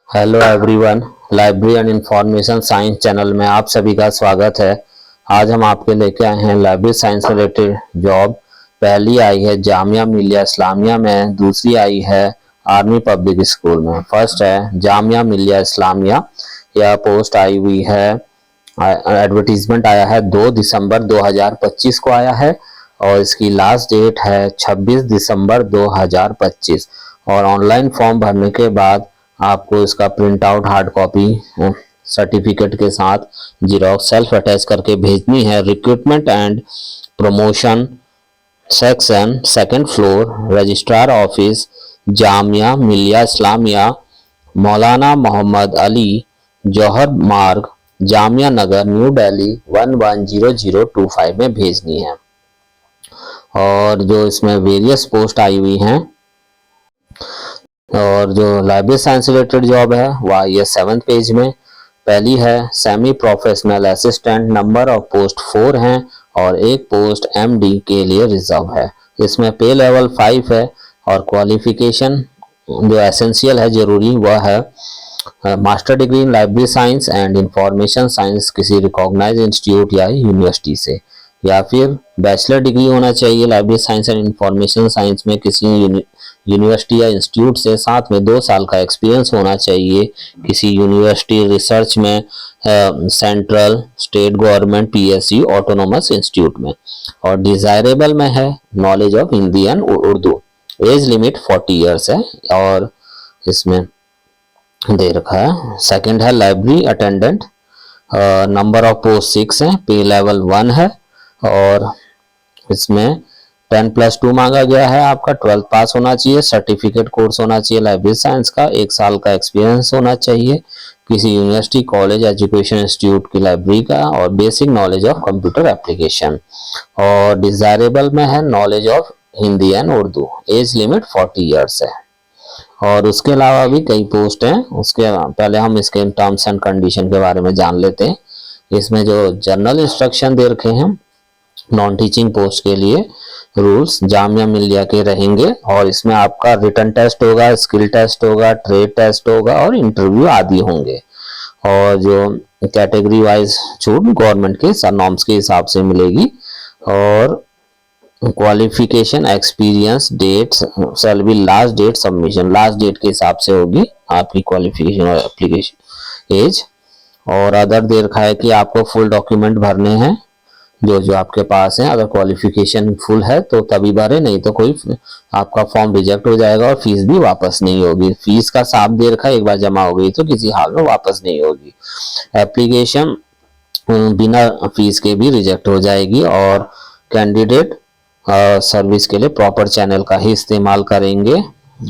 Hello everyone. Library and information science channel में आप सभी का स्वागत है। आज हम आपके लेके आए हैं लाइब्रेरी साइंस रिलेटेड जॉब। पहली आई है जामिया मिलिया इस्लामिया में, दूसरी आई है आर्मी पब्लिक स्कूल में। फर्स्ट है जामिया मिलिया इस्लामिया। यह पोस्ट आई हुई है, एडवर्टीजमेंट आया है 2 दिसंबर 2025 को आया है और इसकी लास्ट डेट है 26 दिसंबर 2025। और ऑनलाइन फॉर्म भरने के बाद आपको इसका print out hard copy certificate के साथ जीरोक्स सेल्फ अटैच करके भेजनी है। Recruitment and promotion section, second floor, registrar office, Jamia Millia Islamia, मौलाना मोहम्मद अली, जौहर मार्ग, जामिया नगर, न्यू दिल्ली 110025 में भेजनी है। और जो इसमें वेरियस पोस्ट आई हुई हैं और जो लाइब्रेरी साइंस रिलेटेड जॉब है वह ये 7th पेज में। पहली है semi professional assistant, number of post 4 हैं और एक पोस्ट एमडी के लिए रिजर्व है। इसमें पे लेवल 5 है और क्वालिफिकेशन जो एसेंशियल है, जरूरी, वह है master degree in library science and information science किसी रिकॉग्नाइज्ड इंस्टीट्यूट या यूनिवर्सिटी से, या फिर बैचलर डिग्री होना चाहिए library science and information science में किसी यूनिवर्सिटी या इंस्टीट्यूट से। साथ में 2 साल का एक्सपीरियंस होना चाहिए किसी यूनिवर्सिटी रिसर्च में, central, state government, PSU, autonomous institute में। और डिजायरेबल में है knowledge of Hindi and Urdu. Age limit 40 years है और इसमें दे रखा है। सेकंड है library attendant, number of post 6 है, पे लेवल 1 है और इसमें 10+2 मांगा गया है। आपका 12th पास होना चाहिए, सर्टिफिकेट कोर्स होना चाहिए लाइब्रेरी साइंस का, 1 साल का एक्सपीरियंस होना चाहिए किसी यूनिवर्सिटी, कॉलेज, एजुकेशन इंस्टीट्यूट की लाइब्रेरी का, और basic knowledge of computer application. और डिजायरेबल में है knowledge of Hindi and Urdu. Age limit 40 years है। और उसके अलावा भी कई पोस्ट हैं। उसके पहले हम इसके टर्म्स एंड कंडीशन के बारे में जान लेते हैं। इसमें जो जनरल इंस्ट्रक्शन दे रखे हैं नॉन टीचिंग पोस्ट के लिए, रूल्स जामिया मिलिया के रहेंगे और इसमें आपका रिटन टेस्ट होगा, स्किल टेस्ट होगा, ट्रेड टेस्ट होगा और इंटरव्यू आदि होंगे। और जो कैटेगरी वाइज छूट गवर्नमेंट के नॉर्म्स के हिसाब से मिलेगी। और qualification, experience, dates shall be last date submission, last date के हिसाब से होगी आपकी क्वालिफिकेशन और एप्लीकेशन एज। और अदर दे रखा है कि आपको फुल डॉक्यूमेंट भरने हैं जो जो आपके पास है। अगर क्वालिफिकेशन फुल है तो तभी भरे, नहीं तो कोई आपका फॉर्म रिजेक्ट हो जाएगा और फीस भी वापस नहीं होगी। फीस का साफ दे रखा है, एक बार जमा हो गई तो किसी हाल में वापस नहीं होगी। एप्लीकेशन बिना फीस के भी रिजेक्ट हो जाएगी और कैंडिडेट सर्विस के लिए प्रॉपर चैनल का ही इस्तेमाल करेंगे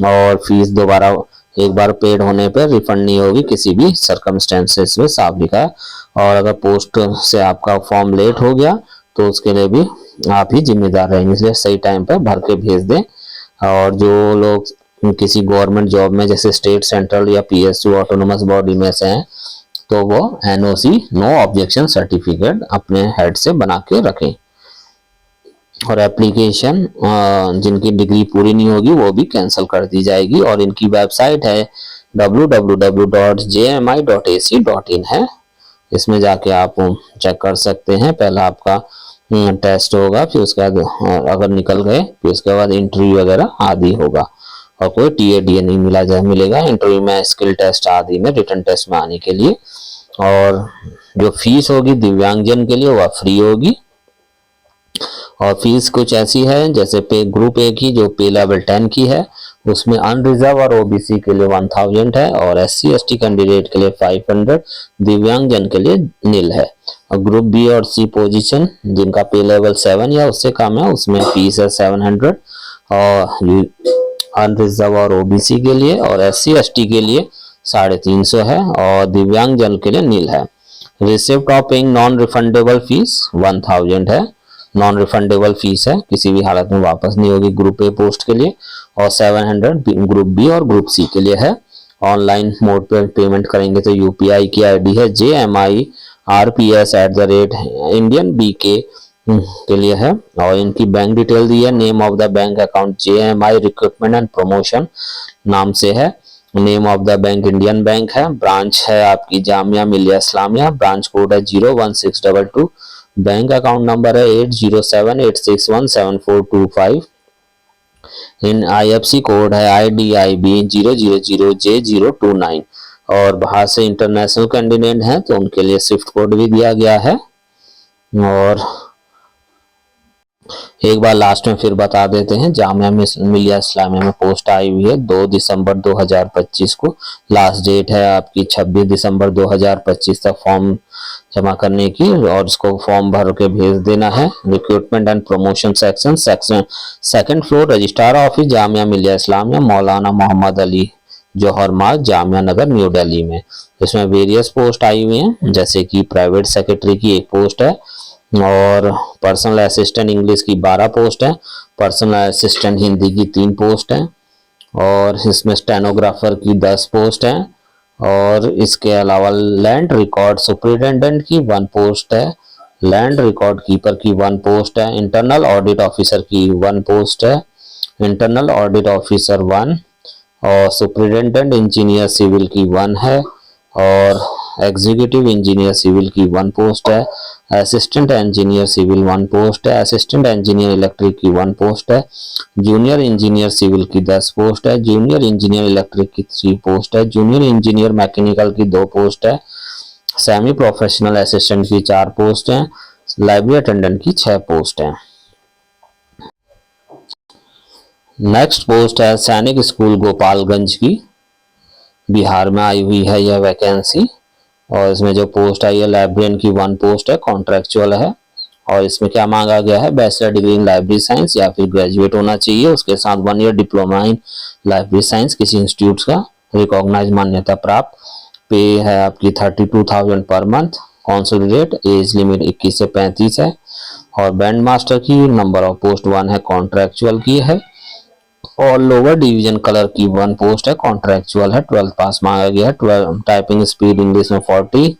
और फीस दोबारा एक बार पेड होने पर रिफंड नहीं होगी किसी भी सर्कमस्टेंसेस में, साफ लिखा है। और अगर पोस्ट से आपका फॉर्म लेट हो गया तो उसके लिए भी आप ही जिम्मेदार रहेंगे, इसलिए सही टाइम पर भर के भेज दें। और जो लोग किसी गवर्नमेंट जॉब में जैसे स्टेट, सेंट्रल या पीएसयू, ऑटोनोमस बॉडी में से हैं तो वो एनओसी, नो ऑब्जेक्शन सर्टिफिकेट अपने हेड से बना के रखें। और एप्लीकेशन जिनकी डिग्री पूरी नहीं होगी वो भी कैंसिल कर दी जाएगी। और इनकी वेबसाइट है www.jmi.ac.in है। इसमें जाके आप चेक कर सकते हैं। पहला आपका टेस्ट होगा, फिर उसके बाद अगर निकल गए फिर उसके बाद इंटरव्यू वगैरह आदि होगा और कोई टीए नहीं मिलेगा इंटरव्यू में, स्किल टेस्ट आदि में, रिटन टेस्ट में आने के लिए। और जो फीस होगी दिव्यांगजन के लिए वह फ्री होगी। और फीस कुछ ऐसी है जैसे पे ग्रुप ए की जो पे लेवल 10 की है उसमें अनरिजर्व और ओबीसी के लिए 1000 है और एससी एसटी कैंडिडेट के लिए 500, दिव्यांगजन के लिए नील है। और ग्रुप बी और सी पोजीशन जिनका पे लेवल 7 या उससे कम है उसमें फीस है 700 और अनरिजर्व और ओबीसी के लिए, और एससी एसटी के लिए 350 है और दिव्यांगजन के लिए नील है। Receipt of paying non refundable fees 1000 है, नॉन रिफंडेबल फीस है, किसी भी हालत में वापस नहीं होगी ग्रुप ए पोस्ट के लिए। और 700 ग्रुप बी और ग्रुप सी के लिए है। ऑनलाइन मोड पर पेमेंट करेंगे तो यूपीआई की आईडी है JMIRPS@IndianBK के लिए है। और इनकी बैंक डिटेल दी है, name of the bank account JMI recruitment and promotion नाम से है। Name of the bank Indian bank है। ब्रांच है आपकी जामिया मिलिया इस्लामिया, ब्रांच कोड है 01622। बैंक अकाउंट नंबर है 8078617425। इन IFC कोड है IDIB 000J029। और बाहर से इंटरनेशनल कैंडिडेट हैं तो उनके लिए स्विफ्ट कोड भी दिया गया है। और एक बार लास्ट में फिर बता देते हैं, जामिया मिलिया इस्लामिया में पोस्ट आई हुई है 2 दिसंबर 2025 को। लास्ट डेट है आपकी 26 दिसंबर 2025 तक फॉर्म जमा करने की, और इसको फॉर्म भर के भेज देना है। Recruitment and promotion section second floor, registrar office Jamia Millia Islamia, मौलाना मोहम्मद अली जौहर मार्ग, जामिया नगर, न्यू दिल्ली में। इसमें वेरियस पोस्ट आई हुई हैं, जैसे कि प्राइवेट सेक्रेटरी की एक पोस्ट है, और पर्सनल असिस्टेंट इंग्लिश की 12 पोस्ट है, पर्सनल असिस्टेंट हिंदी की 3 पोस्ट है, और इसमें स्टेनोग्राफर की 10 पोस्ट है, और इसके अलावा लैंड रिकॉर्ड सुपरिटेंडेंट की 1 पोस्ट है, लैंड रिकॉर्ड कीपर की 1 पोस्ट है, इंटरनल ऑडिट ऑफिसर की 1 पोस्ट है, इंटरनल ऑडिट ऑफिसर 1, और सुपरिटेंडेंट इंजीनियर सिविल की 1 है, और एग्जीक्यूटिव इंजीनियर सिविल की 1 पोस्ट है, असिस्टेंट इंजीनियर सिविल 1 पोस्ट है, असिस्टेंट इंजीनियर इलेक्ट्रिक की 1 पोस्ट है, जूनियर इंजीनियर सिविल की 10 पोस्ट है, जूनियर इंजीनियर इलेक्ट्रिक की 3 पोस्ट है, जूनियर इंजीनियर मैकेनिकल की 2 पोस्ट है, सेमी प्रोफेशनल असिस्टेंट की 4 पोस्ट है, लाइब्रेरी अटेंडेंट की 6 पोस्ट है। नेक्स्ट पोस्ट है सैनिक स्कूल गोपालगंज की, बिहार में आई हुई है यह वैकेंसी, और इसमें जो पोस्ट आई है लाइब्रेरियन की 1 पोस्ट है, कॉन्ट्रेक्चुअल है, और इसमें क्या मांगा गया है, bachelor degree in library science या फिर ग्रेजुएट होना चाहिए, उसके साथ 1 year diploma in library science किसी इंस्टीट्यूट का रिकॉग्नाइज मान्यता प्राप्त। पे है आपकी 32,000 per month, council rate, age limit 21 से 35 है, और बैंड मास्टर की नंबर ऑफ पोस्ट 1 है, कॉन्ट्रेक्चुअल की है, और लोअर डिवीजन कलर की 1 पोस्ट है, कॉन्ट्रेक्चुअल है, 12th पास मांगा गया है। 12 टाइपिंग स्पीड इंग्लिश में 40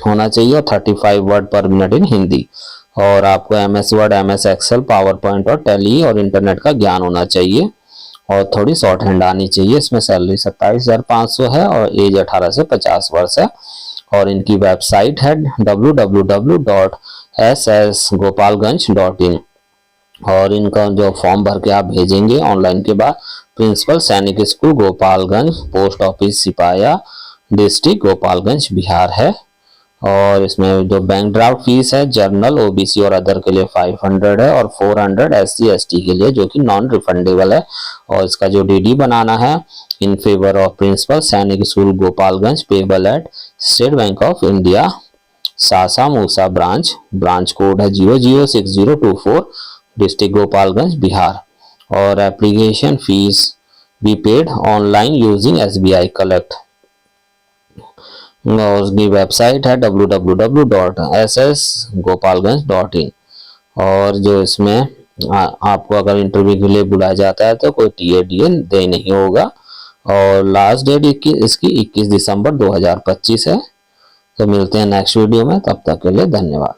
होना चाहिए, और 35 वर्ड पर मिनट इन हिंदी, और आपको MS word, MS excel, power point और टैली और इंटरनेट का ज्ञान होना चाहिए, और थोड़ी शॉर्ट हैंड आनी चाहिए। इसमें सैलरी 27,500 है, और एज 18 से 50 वर्ष है, और इनकी वेबसाइट है www.ssgopalganj.in, और इनका जो फॉर्म भर के आप भेजेंगे ऑनलाइन के बाद, principal Sainik school Gopalganj, post office Sipaya, district Gopalganj, Bihar है। और इसमें जो बैंक ड्राफ्ट फीस है जर्नल, OBC और अदर के लिए 500 है, और 400 SC ST के लिए, जो कि नॉन रिफंडेबल है। और इसका जो DD बनाना है in favour of principal Sainik school Gopalganj, payable at State Bank of India, Sasamusa branch code है 006024, डिस्ट्रिक्ट गोपालगंज, बिहार। और application fees be paid online using SBI collect, और उसकी वेबसाइट है www.ssgopalganj.in। और जो इसमें आपको अगर इंटरव्यू के लिए बुलाया जाता है तो कोई TADA दे नहीं होगा, और लास्ट डेट इसकी 21 दिसंबर 2025 है। तो मिलते हैं नेक्स्ट वीडियो में, तब तक के लिए धन्यवाद।